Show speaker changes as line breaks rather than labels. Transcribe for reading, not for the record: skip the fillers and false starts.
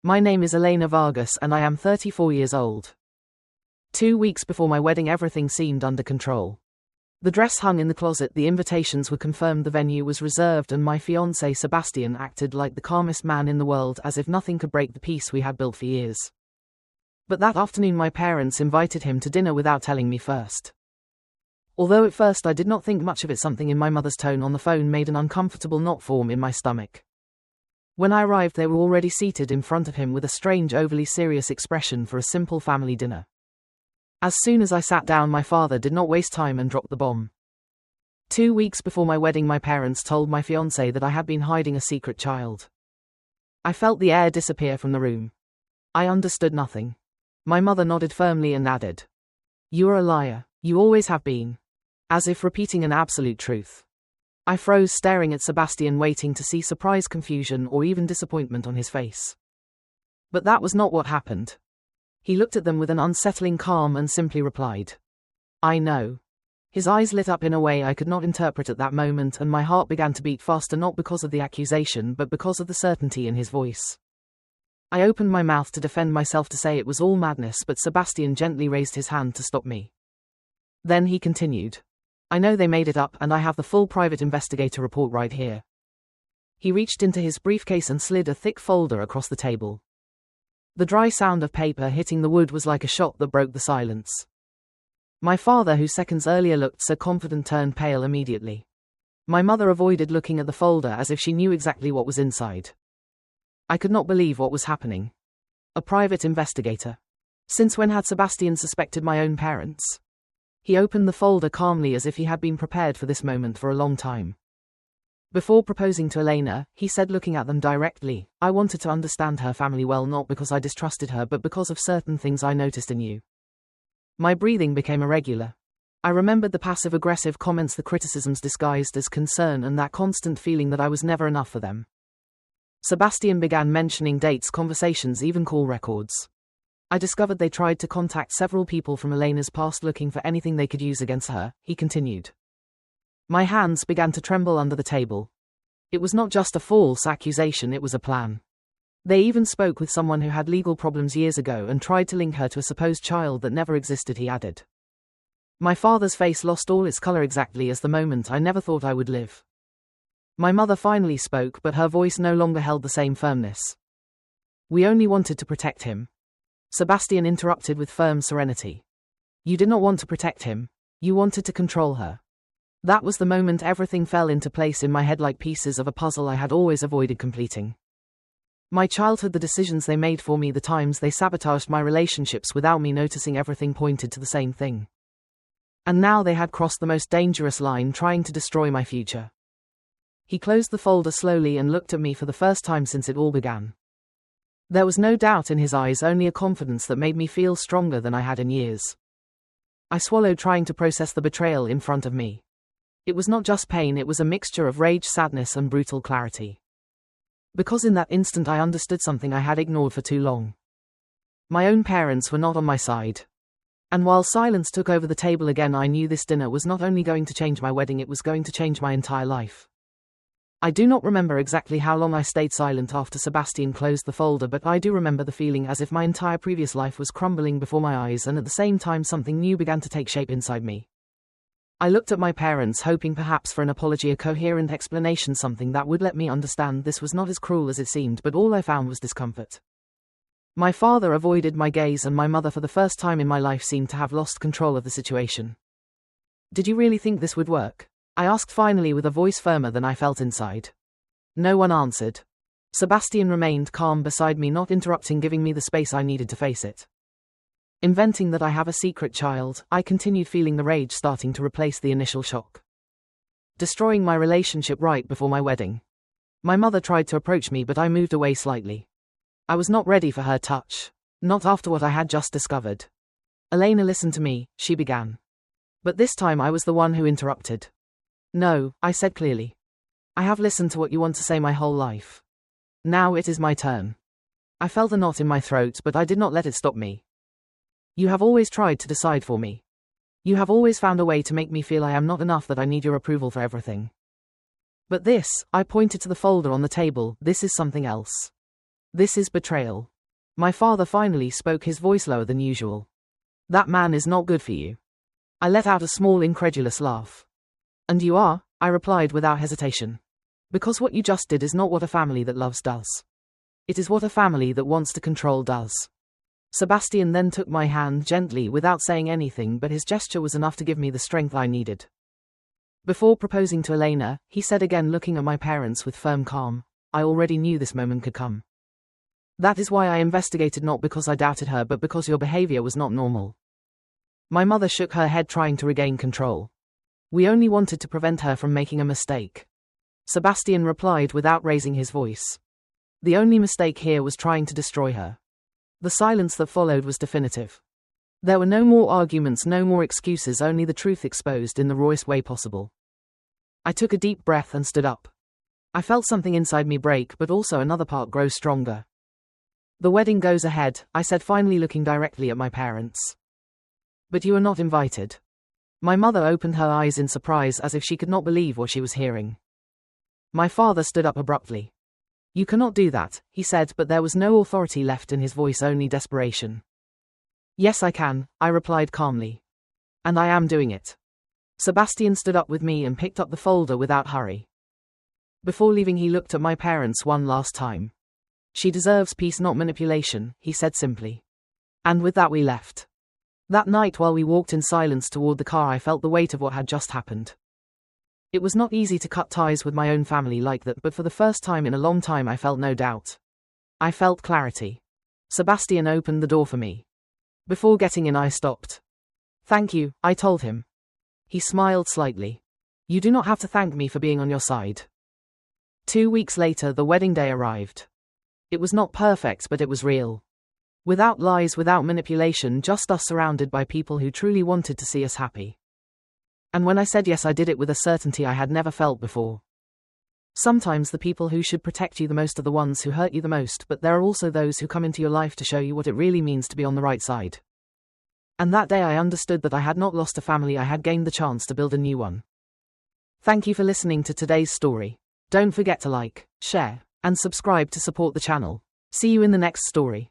My name is Elena Vargas and I am 34 years old. 2 weeks before my wedding, everything seemed under control. The dress hung in the closet, the invitations were confirmed, the venue was reserved, and my fiancé Sebastian acted like the calmest man in the world, as if nothing could break the peace we had built for years. But that afternoon my parents invited him to dinner without telling me first. Although at first I did not think much of it, something in my mother's tone on the phone made an uncomfortable knot form in my stomach. When I arrived, they were already seated in front of him with a strange, overly serious expression for a simple family dinner. As soon as I sat down, my father did not waste time and dropped the bomb. 2 weeks before my wedding, my parents told my fiancé that I had been hiding a secret child. I felt the air disappear from the room. I understood nothing. My mother nodded firmly and added, "You are a liar, you always have been," as if repeating an absolute truth. I froze, staring at Sebastian, waiting to see surprise, confusion, or even disappointment on his face. But that was not what happened. He looked at them with an unsettling calm and simply replied, "I know." His eyes lit up in a way I could not interpret at that moment, and my heart began to beat faster, not because of the accusation but because of the certainty in his voice. I opened my mouth to defend myself, to say it was all madness, but Sebastian gently raised his hand to stop me. Then he continued, "I know they made it up, and I have the full private investigator report right here." He reached into his briefcase and slid a thick folder across the table. The dry sound of paper hitting the wood was like a shot that broke the silence. My father, who seconds earlier looked so confident, turned pale immediately. My mother avoided looking at the folder as if she knew exactly what was inside. I could not believe what was happening. A private investigator. Since when had Sebastian suspected my own parents? He opened the folder calmly, as if he had been prepared for this moment for a long time. Before proposing to Elena, he said, looking at them directly, "I wanted to understand her family well, not because I distrusted her but because of certain things I noticed in you." My breathing became irregular. I remembered the passive-aggressive comments, the criticisms disguised as concern, and that constant feeling that I was never enough for them. Sebastian began mentioning dates, conversations, even call records. I discovered they tried to contact several people from Elena's past looking for anything they could use against her, he continued. My hands began to tremble under the table. It was not just a false accusation, it was a plan. They even spoke with someone who had legal problems years ago and tried to link her to a supposed child that never existed, he added. My father's face lost all its color, exactly as the moment I never thought I would live. My mother finally spoke, but her voice no longer held the same firmness. "We only wanted to protect him," Sebastian interrupted with firm serenity. "You did not want to protect him. You wanted to control her." That was the moment everything fell into place in my head, like pieces of a puzzle I had always avoided completing. My childhood, the decisions they made for me, the times they sabotaged my relationships without me noticing, everything pointed to the same thing. And now they had crossed the most dangerous line, trying to destroy my future. He closed the folder slowly and looked at me for the first time since it all began. There was no doubt in his eyes, only a confidence that made me feel stronger than I had in years. I swallowed, trying to process the betrayal in front of me. It was not just pain, it was a mixture of rage, sadness, and brutal clarity. Because in that instant I understood something I had ignored for too long. My own parents were not on my side. And while silence took over the table again, I knew this dinner was not only going to change my wedding, it was going to change my entire life. I do not remember exactly how long I stayed silent after Sebastian closed the folder, but I do remember the feeling as if my entire previous life was crumbling before my eyes, and at the same time something new began to take shape inside me. I looked at my parents, hoping perhaps for an apology, a coherent explanation, something that would let me understand this was not as cruel as it seemed, but all I found was discomfort. My father avoided my gaze, and my mother, for the first time in my life, seemed to have lost control of the situation. "Did you really think this would work?" I asked finally, with a voice firmer than I felt inside. No one answered. Sebastian remained calm beside me, not interrupting, giving me the space I needed to face it. Inventing that I have a secret child, I continued, feeling the rage starting to replace the initial shock. Destroying my relationship right before my wedding. My mother tried to approach me, but I moved away slightly. I was not ready for her touch. Not after what I had just discovered. "Elena, listen to me," she began. But this time I was the one who interrupted. "No," I said clearly. "I have listened to what you want to say my whole life. Now it is my turn." I felt a knot in my throat, but I did not let it stop me. "You have always tried to decide for me. You have always found a way to make me feel I am not enough, that I need your approval for everything. But this," I pointed to the folder on the table, "this is something else. This is betrayal. My father finally spoke, his voice lower than usual. That man is not good for you. I let out a small incredulous laugh. And you are? I replied without hesitation. Because what you just did is not what a family that loves does. It is what a family that wants to control does. Sebastian then took my hand gently without saying anything, but his gesture was enough to give me the strength I needed. Before proposing to Elena, he said again, looking at my parents with firm calm, I already knew this moment could come. That is why I investigated, not because I doubted her, but because your behavior was not normal. My mother shook her head, trying to regain control. We only wanted to prevent her from making a mistake. Sebastian replied without raising his voice. The only mistake here was trying to destroy her. The silence that followed was definitive. There were no more arguments, no more excuses, only the truth exposed in the rawest way possible. I took a deep breath and stood up. I felt something inside me break, but also another part grow stronger. The wedding goes ahead, I said, finally looking directly at my parents. But you are not invited. My mother opened her eyes in surprise, as if she could not believe what she was hearing. My father stood up abruptly. You cannot do that, he said, but there was no authority left in his voice, only desperation. Yes, I can, I replied calmly. And I am doing it. Sebastian stood up with me and picked up the folder without hurry. Before leaving, he looked at my parents one last time. She deserves peace, not manipulation, he said simply. And with that we left. That night, while we walked in silence toward the car, I felt the weight of what had just happened. It was not easy to cut ties with my own family like that, but for the first time in a long time I felt no doubt. I felt clarity. Sebastian opened the door for me. Before getting in, I stopped. Thank you, I told him. He smiled slightly. You do not have to thank me for being on your side. 2 weeks later, the wedding day arrived. It was not perfect, but it was real. Without lies, without manipulation, just us surrounded by people who truly wanted to see us happy. And when I said yes, I did it with a certainty I had never felt before. Sometimes the people who should protect you the most are the ones who hurt you the most, but there are also those who come into your life to show you what it really means to be on the right side. And that day I understood that I had not lost a family, I had gained the chance to build a new one. Thank you for listening to today's story. Don't forget to like, share, and subscribe to support the channel. See you in the next story.